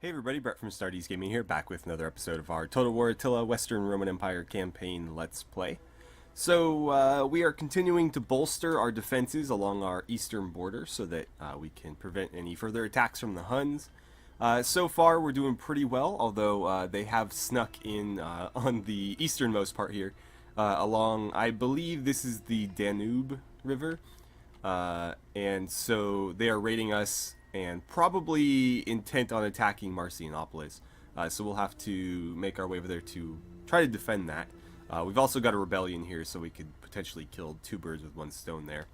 Hey everybody, Brett from AstartesGaming here, back with another episode of our Total War Attila Western Roman Empire campaign Let's Play. So, we are continuing to bolster our defenses along our eastern border so that we can prevent any further attacks from the Huns. So far, we're doing pretty well, although they have snuck in on the easternmost part here, along, I believe this is the Danube River, and so they are raiding us and probably intent on attacking Marcianopolis. So we'll have to make our way over there to try to defend that. We've also got a rebellion here, so we could potentially kill two birds with one stone there.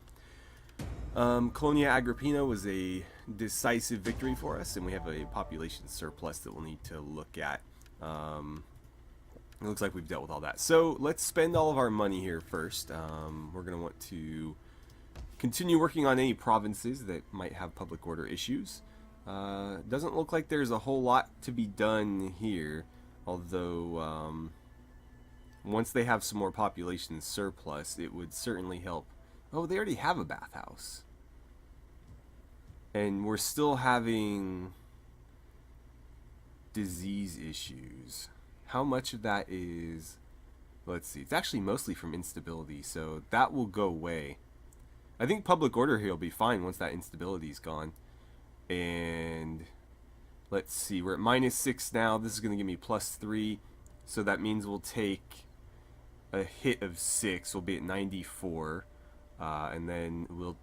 Colonia Agrippina was a decisive victory for us, and we have a population surplus that we'll need to look at. It looks like we've dealt with all that. So let's spend all of our money here first. We're going to want to continue working on any provinces that might have public order issues. Doesn't look like there's a whole lot to be done here, although once they have some more population surplus, it would certainly help. Oh, they already have a bathhouse. And we're still having disease issues. How much of that is... Let's see. It's actually mostly from instability, so that will go away. I think public order here will be fine once that instability is gone. And let's see, we're at -6 now. This is going to give me +3. So that means we'll take a hit of 6. We'll be at 94. And then we'll,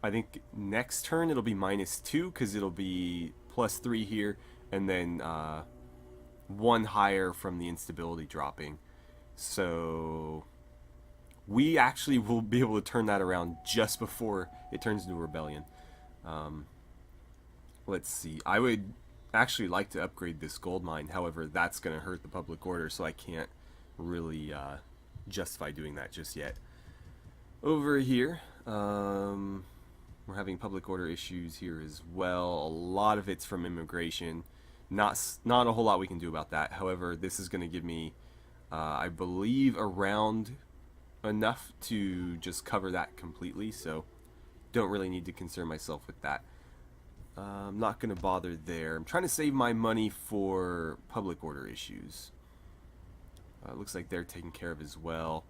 I think next turn it'll be -2 because it'll be +3 here. And then 1 higher from the instability dropping. So we actually will be able to turn that around just before it turns into a rebellion. Let's see. I would actually like to upgrade this gold mine. However, that's going to hurt the public order, so I can't really justify doing that just yet. Over here, we're having public order issues here as well. A lot of it's from immigration. Not a whole lot we can do about that. However, this is going to give me, I believe, around enough to just cover that completely, so don't really need to concern myself with that. I'm not going to bother there. I'm trying to save my money for public order issues. Looks like they're taken care of as well.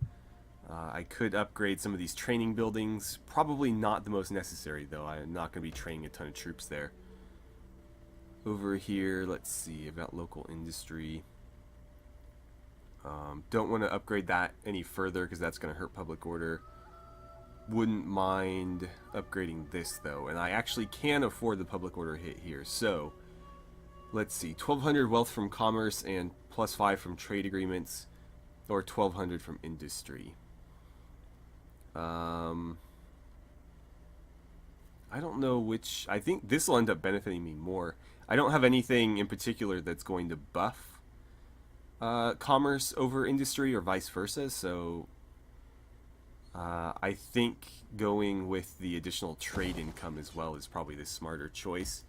I could upgrade some of these training buildings. Probably not the most necessary, though. I'm not going to be training a ton of troops there. Over here, let's see, about local industry. Don't want to upgrade that any further because that's going to hurt public order. Wouldn't mind upgrading this though, and I actually can afford the public order hit here. So let's see, 1200 wealth from commerce and +5 from trade agreements, or 1200 from industry. I don't know which. I think this will end up benefiting me more. I don't have anything in particular that's going to buff commerce over industry or vice versa, so I think going with the additional trade income as well is probably the smarter choice.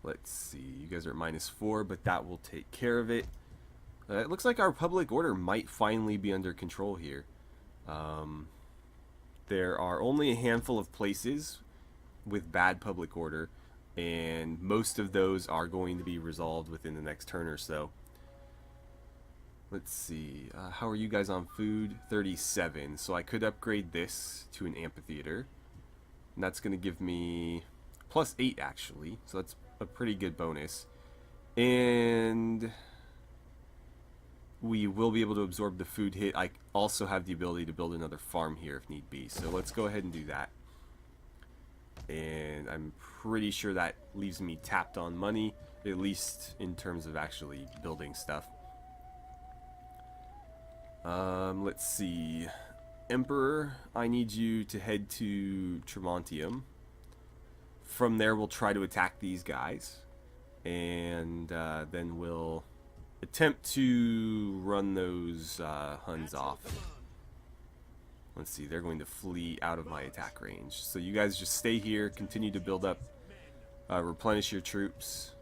Let's see, you guys are at -4, but that will take care of it. It looks like our public order might finally be under control here. There are only a handful of places with bad public order, and most of those are going to be resolved within the next turn or so. Let's see, how are you guys on food? 37, so I could upgrade this to an amphitheater, and that's going to give me +8 actually, so that's a pretty good bonus. And we will be able to absorb the food hit. I also have the ability to build another farm here if need be, so let's go ahead and do that. And I'm pretty sure that leaves me tapped on money, at least in terms of actually building stuff. Let's see. Emperor, I need you to head to Tremontium. From there, we'll try to attack these guys. And then we'll attempt to run those Huns off. Let's see, they're going to flee out of my attack range. So you guys just stay here, continue to build up, replenish your troops.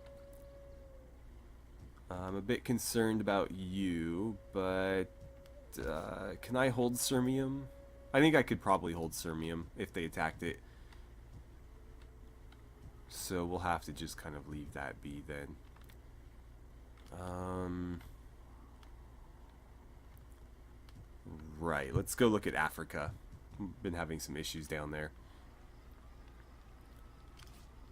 I'm a bit concerned about you, but can I hold Sirmium? I think I could probably hold Sirmium if they attacked it. So we'll have to just kind of leave that be then. Right, let's go look at Africa. Been having some issues down there.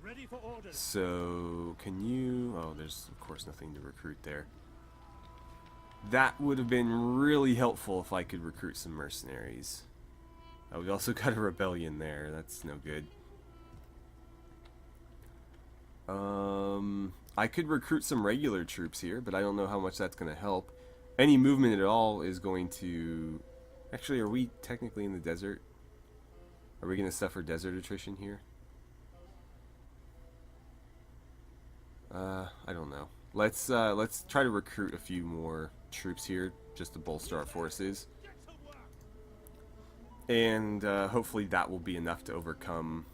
Ready for orders. So, can you... Oh, there's of course nothing to recruit there. That would have been really helpful if I could recruit some mercenaries. We also got a rebellion there. That's no good. I could recruit some regular troops here, but I don't know how much that's going to help. Any movement at all is going to... Actually, are we technically in the desert? Are we going to suffer desert attrition here? I don't know. Let's try to recruit a few more troops here just to bolster our forces. And hopefully that will be enough to overcome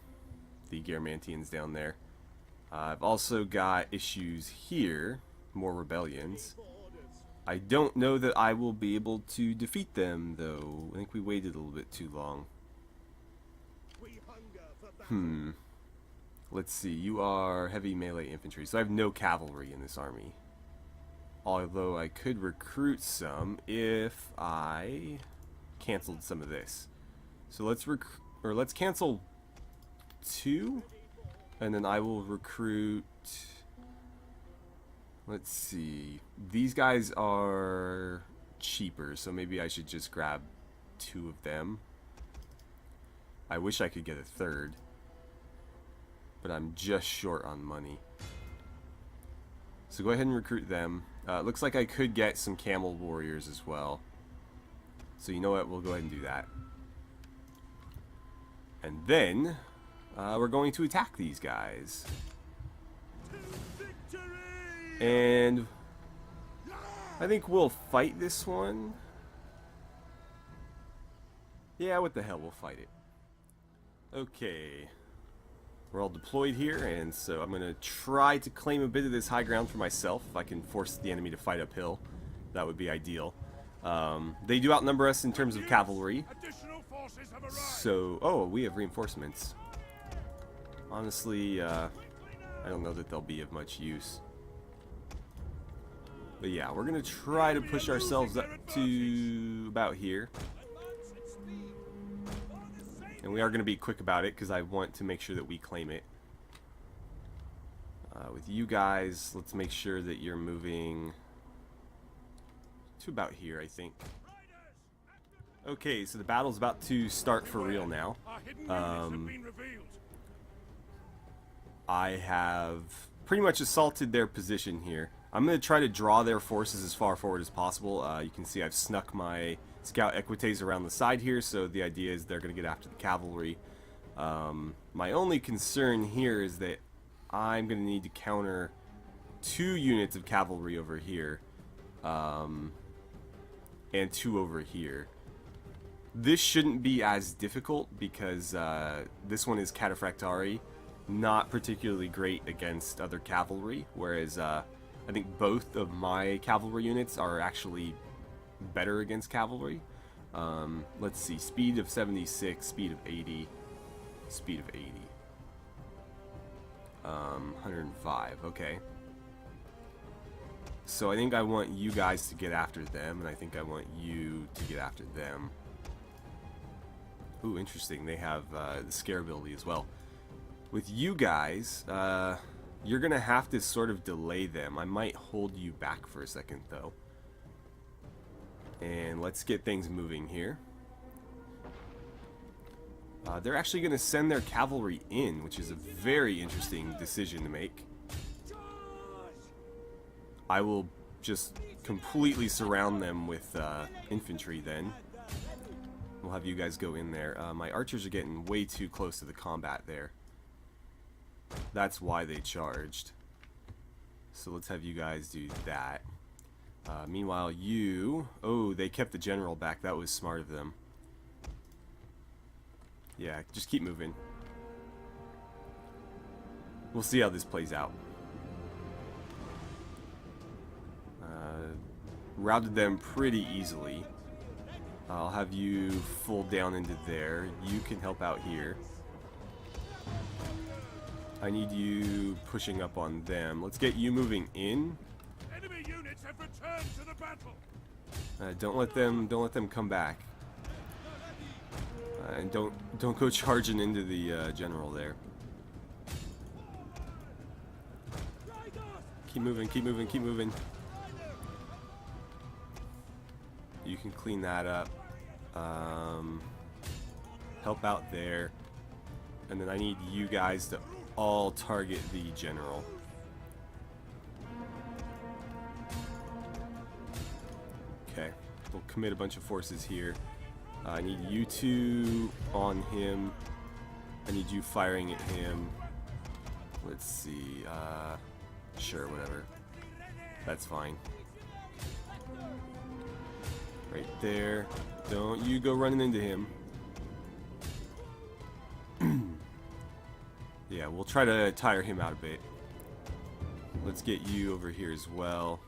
the Garamantians down there. I've also got issues here, more rebellions. I don't know that I will be able to defeat them, though. I think we waited a little bit too long. Let's see, you are heavy melee infantry, so I have no cavalry in this army. Although I could recruit some if I canceled some of this. So let's cancel 2, and then I will recruit... Let's see. These guys are cheaper, so maybe I should just grab 2 of them. I wish I could get a 3rd, but I'm just short on money. So go ahead and recruit them. Looks like I could get some camel warriors as well. So you know what? We'll go ahead and do that. And then we're going to attack these guys. And I think we'll fight this one. Yeah, what the hell, we'll fight it. Okay. We're all deployed here, and so I'm going to try to claim a bit of this high ground for myself. If I can force the enemy to fight uphill, that would be ideal. They do outnumber us in terms of cavalry. So, oh, we have reinforcements. Honestly, I don't know that they'll be of much use. But yeah, we're going to try to push ourselves up to about here. And we are going to be quick about it because I want to make sure that we claim it. With you guys, let's make sure that you're moving to about here, I think. Okay, so the battle's about to start for real now. I have pretty much assaulted their position here. I'm going to try to draw their forces as far forward as possible. You can see I've snuck my scout equites around the side here, so the idea is they're going to get after the cavalry. My only concern here is that I'm going to need to counter 2 units of cavalry over here, and 2 over here. This shouldn't be as difficult because this one is Cataphractari, not particularly great against other cavalry, whereas I think both of my cavalry units are actually better against cavalry. Let's see, speed of 76, speed of 80, speed of 80. 105, okay. So I think I want you guys to get after them, and I think I want you to get after them. Ooh, interesting, they have the scare ability as well. With you guys, you're gonna have to sort of delay them. I might hold you back for a second though. And let's get things moving here. They're actually going to send their cavalry in, which is a very interesting decision to make. I will just completely surround them with infantry then. We'll have you guys go in there. My archers are getting way too close to the combat there. That's why they charged. So let's have you guys do that. Meanwhile, you... Oh, they kept the general back. That was smart of them. Yeah, just keep moving. We'll see how this plays out. Routed them pretty easily. I'll have you fold down into there. You can help out here. I need you pushing up on them. Let's get you moving in. Enemy units have returned to the battle. Don't let them come back. And don't go charging into the general there. Keep moving, keep moving, keep moving. You can clean that up. Help out there. And then I need you guys to all target the general. Okay, we'll commit a bunch of forces here. I need you two on him. I need you firing at him. Let's see. Sure, whatever. That's fine. Right there. Don't you go running into him. Yeah, we'll try to tire him out a bit. Let's get you over here as well.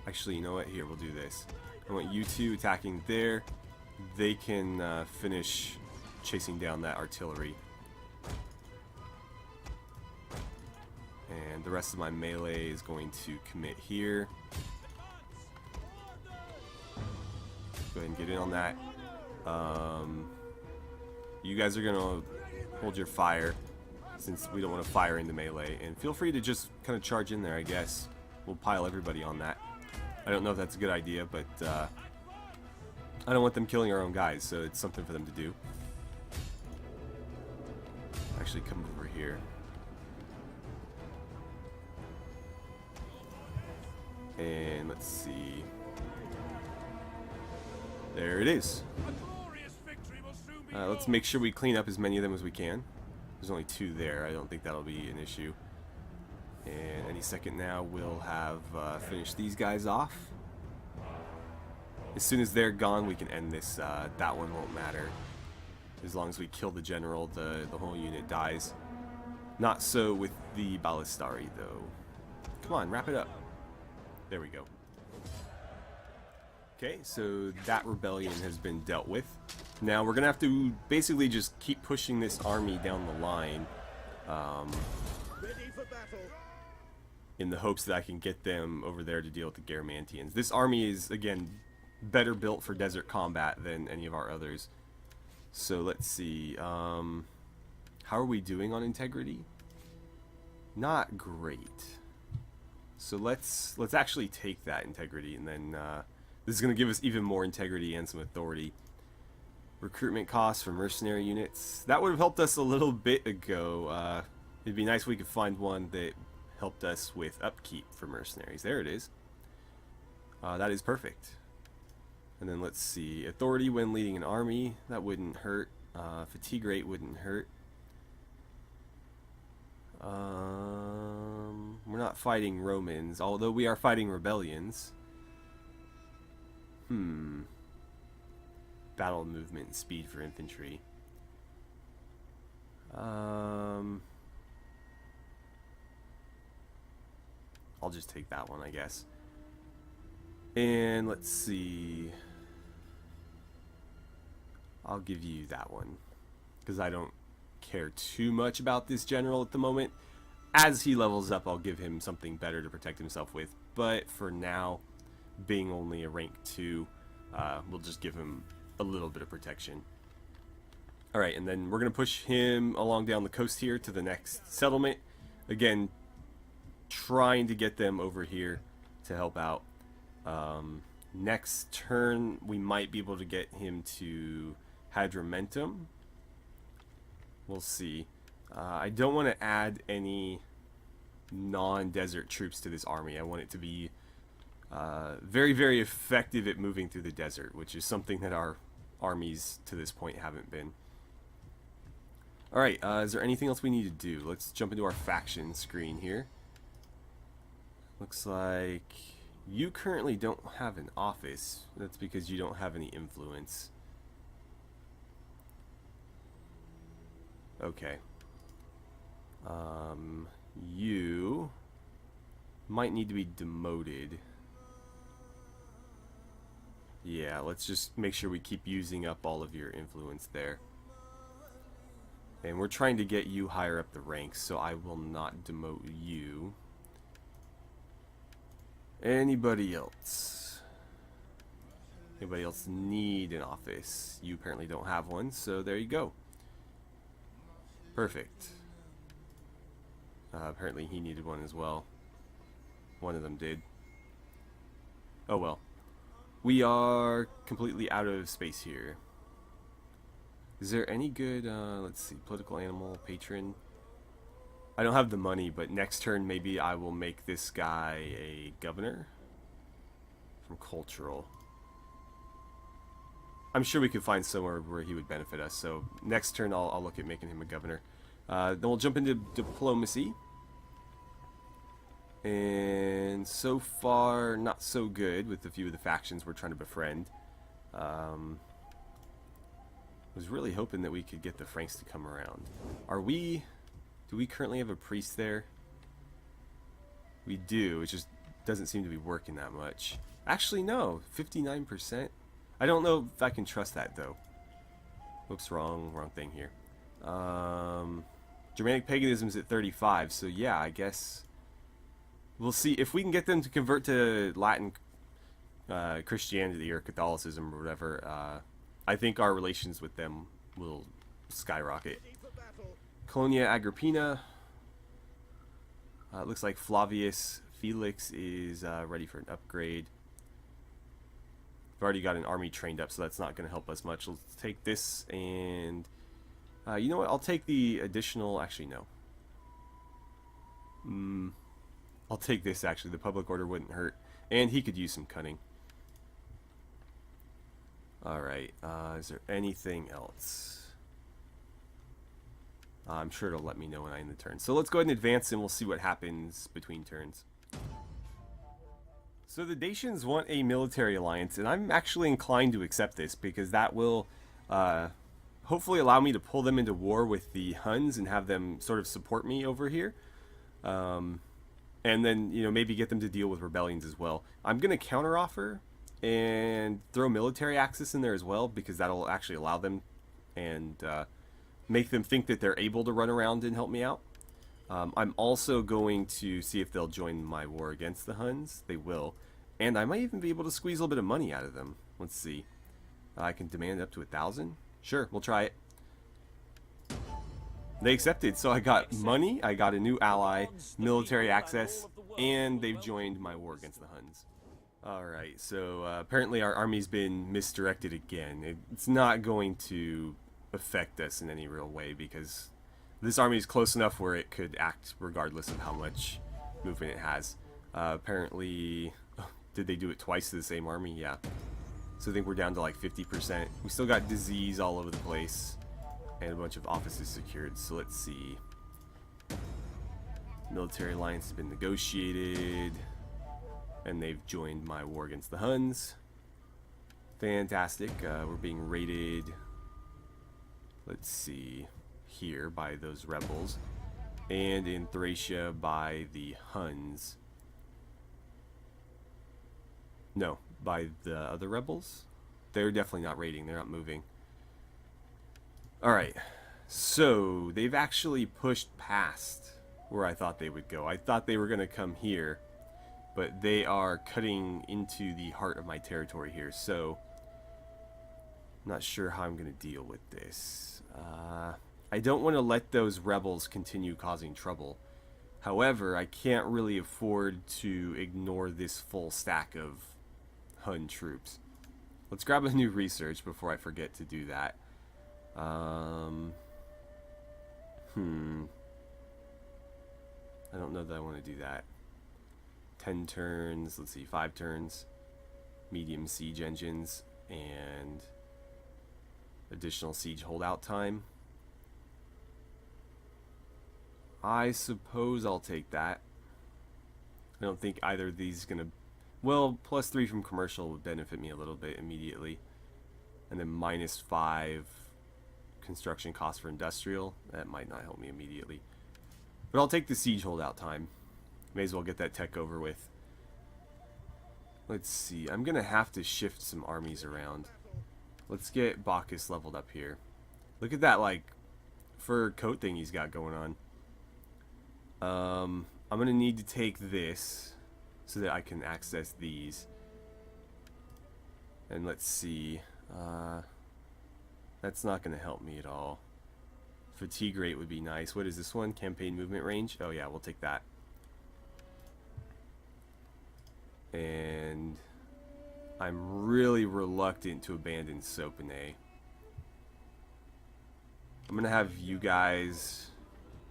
Actually, you know what? Here, we'll do this. I want you two attacking there. They can finish chasing down that artillery. And the rest of my melee is going to commit here. Go ahead and get in on that. You guys are going to hold your fire, since we don't want to fire into melee. And feel free to just kind of charge in there, I guess. We'll pile everybody on that. I don't know if that's a good idea, but I don't want them killing our own guys, so it's something for them to do. Actually, come over here. And let's see. There it is. Let's make sure we clean up as many of them as we can. There's only 2 there. I don't think that'll be an issue. And any second now, we'll have finished these guys off. As soon as they're gone, we can end this. That one won't matter. As long as we kill the general, the whole unit dies. Not so with the Ballistari, though. Come on, wrap it up. There we go. Okay, so that rebellion has been dealt with. Now we're going to have to basically just keep pushing this army down the line. Ready for battle. In the hopes that I can get them over there to deal with the Garamantians. This army is, again, better built for desert combat than any of our others. So let's see. How are we doing on integrity? Not great. So let's actually take that integrity, and then this is going to give us even more integrity and some authority. Recruitment costs for mercenary units. That would have helped us a little bit ago. It'd be nice if we could find one that helped us with upkeep for mercenaries. There it is. That is perfect. And then let's see. Authority when leading an army. That wouldn't hurt. Fatigue rate wouldn't hurt. We're not fighting Romans, although we are fighting rebellions. Battle movement and speed for infantry. I'll just take that one, I guess. And let's see. I'll give you that one, because I don't care too much about this general at the moment. As he levels up, I'll give him something better to protect himself with. But for now, being only a rank 2, we'll just give him a little bit of protection. Alright, and then we're going to push him along down the coast here to the next settlement. Again, trying to get them over here to help out. Next turn, we might be able to get him to Hadramentum. We'll see. I don't want to add any non-desert troops to this army. I want it to be very, very effective at moving through the desert, which is something that our armies to this point haven't been. Alright, is there anything else we need to do? Let's jump into our faction screen here. Looks like you currently don't have an office. That's because you don't have any influence. Okay. You might need to be demoted. Yeah, let's just make sure we keep using up all of your influence there. And we're trying to get you higher up the ranks, so I will not demote you. Anybody else? Anybody else need an office? You apparently don't have one, so there you go. Perfect. Apparently he needed one as well. One of them did. Oh well. We are completely out of space here. Is there any good, let's see, political animal, patron? I don't have the money, but next turn maybe I will make this guy a governor from cultural. I'm sure we could find somewhere where he would benefit us, so next turn I'll look at making him a governor. Then we'll jump into diplomacy. And so far, not so good with a few of the factions we're trying to befriend. Was really hoping that we could get the Franks to come around. Do we currently have a priest there? We do, it just doesn't seem to be working that much. Actually, no, 59%. I don't know if I can trust that, though. Whoops, wrong thing here. Germanic paganism's at 35, so yeah, I guess we'll see if we can get them to convert to Latin Christianity or Catholicism or whatever. I think our relations with them will skyrocket. Colonia Agrippina. It looks like Flavius Felix is ready for an upgrade. We've already got an army trained up, so that's not going to help us much. Let's take this and... you know what? I'll take the additional... Actually, no. I'll take this, actually. The public order wouldn't hurt. And he could use some cunning. Alright. Is there anything else? I'm sure it'll let me know when I end the turn. So let's go ahead and advance, and we'll see what happens between turns. So the Dacians want a military alliance, and I'm actually inclined to accept this, because that will... hopefully allow me to pull them into war with the Huns and have them sort of support me over here. And then, you know, maybe get them to deal with rebellions as well. I'm going to counteroffer and throw military access in there as well, because that'll actually allow them and make them think that they're able to run around and help me out. I'm also going to see if they'll join my war against the Huns. They will. And I might even be able to squeeze a little bit of money out of them. Let's see. I can demand up to 1,000. Sure, we'll try it. They accepted, so I got money, I got a new ally, military access, and they've joined my war against the Huns. Alright, so apparently our army's been misdirected again. It's not going to affect us in any real way, because this army is close enough where it could act regardless of how much movement it has. Apparently, did they do it twice to the same army? Yeah. So I think we're down to like 50%. We still got disease all over the place. And a bunch of offices secured. So let's see. Military alliance has been negotiated. And they've joined my war against the Huns. Fantastic. We're being raided. Let's see. Here by those rebels. And in Thracia by the Huns. No. By the other rebels? They're definitely not raiding. They're not moving. Alright. So, they've actually pushed past where I thought they would go. I thought they were going to come here. But they are cutting into the heart of my territory here. So, I'm not sure how I'm going to deal with this. I don't want to let those rebels continue causing trouble. However, I can't really afford to ignore this full stack of Hun troops. Let's grab a new research before I forget to do that. I don't know that I want to do that. 10 turns, let's see, 5 turns. Medium siege engines and additional siege holdout time. I suppose I'll take that. I don't think either of these is going to... Well, +3 from commercial would benefit me a little bit immediately. And then -5 construction cost for industrial. That might not help me immediately. But I'll take the siege holdout time. May as well get that tech over with. Let's see. I'm going to have to shift some armies around. Let's get Bacchus leveled up here. Look at that, like, for coat thing he's got going on. I'm going to need to take this so that I can access these. And let's see. That's not going to help me at all. Fatigue rate would be nice. What is this one? Campaign movement range? Oh yeah, we'll take that. And I'm really reluctant to abandon Sopene. I'm going to have you guys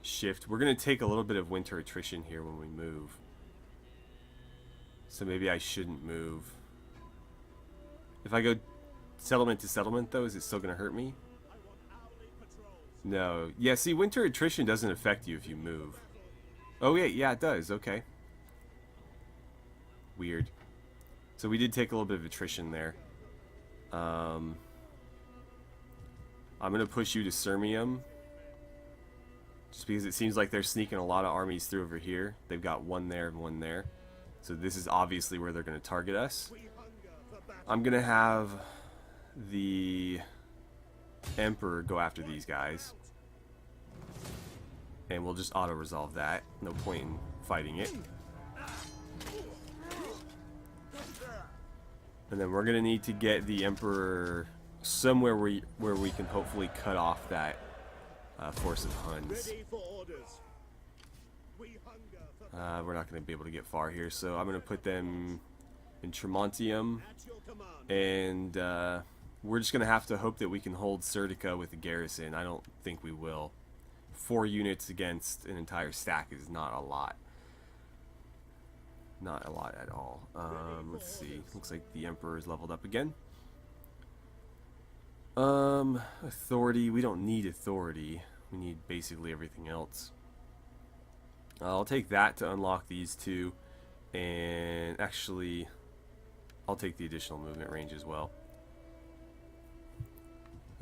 shift. We're going to take a little bit of winter attrition here when we move. So maybe I shouldn't move. If I go settlement to settlement, though, is it still going to hurt me? No. Yeah, see, winter attrition doesn't affect you if you move. Oh, yeah, it does. Okay. Weird. So we did take a little bit of attrition there. I'm going to push you to Sirmium. Just because it seems like they're sneaking a lot of armies through over here. They've got one there and one there. So this is obviously where they're going to target us. I'm going to have the Emperor go after these guys. And we'll just auto-resolve that. No point in fighting it. And then we're going to need to get the Emperor somewhere where we can hopefully cut off that force of Huns. We're not going to be able to get far here, so I'm going to put them in Tremontium. And we're just going to have to hope that we can hold Serdica with the garrison. I don't think we will. 4 units against an entire stack is not a lot. Not a lot at all. Let's see. Looks like the Emperor is leveled up again. Authority. We don't need authority. We need basically everything else. I'll take that to unlock these two. And actually, I'll take the additional movement range as well.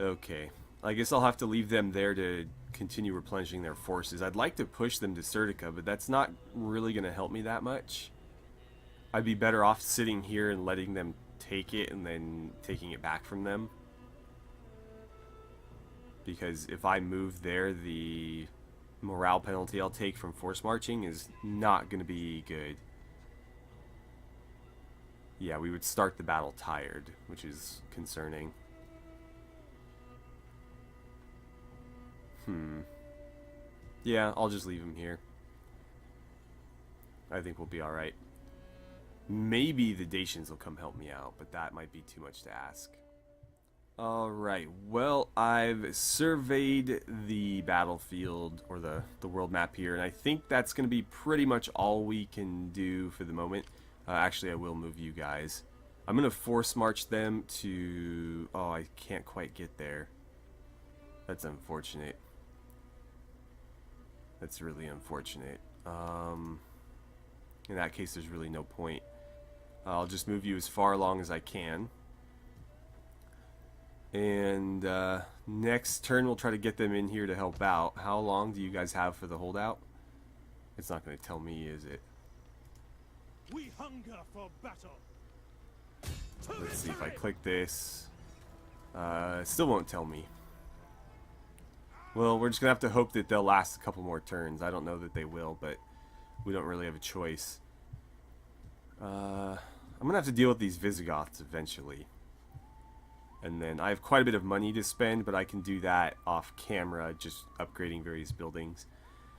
Okay. I guess I'll have to leave them there to continue replenishing their forces. I'd like to push them to Serdica, but that's not really going to help me that much. I'd be better off sitting here and letting them take it and then taking it back from them. Because if I move there, the morale penalty I'll take from force marching is not going to be good. Yeah, we would start the battle tired, which is concerning. Yeah, I'll just leave him here. I think we'll be alright. Maybe the Dacians will come help me out, but that might be too much to ask. Alright, well, I've surveyed the battlefield, or the world map here, and I think that's going to be pretty much all we can do for the moment. Actually, I will move you guys. I'm going to force march them to... Oh, I can't quite get there. That's unfortunate. That's really unfortunate. In that case, there's really no point. I'll just move you as far along as I can. And next turn, we'll try to get them in here to help out. How long do you guys have for the holdout? It's not going to tell me, is it? We hunger for battle. Let's see if I click this. It still won't tell me. Well, we're just going to have to hope that they'll last a couple more turns. I don't know that they will, but we don't really have a choice. I'm going to have to deal with these Visigoths eventually. And then I have quite a bit of money to spend, but I can do that off camera, just upgrading various buildings.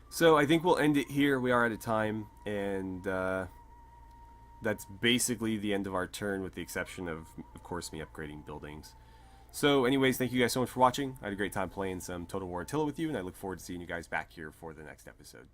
So I think we'll end it here. We are out of time, and that's basically the end of our turn, with the exception of course, me upgrading buildings. So anyways, thank you guys so much for watching. I had a great time playing some Total War Attila with you, and I look forward to seeing you guys back here for the next episode.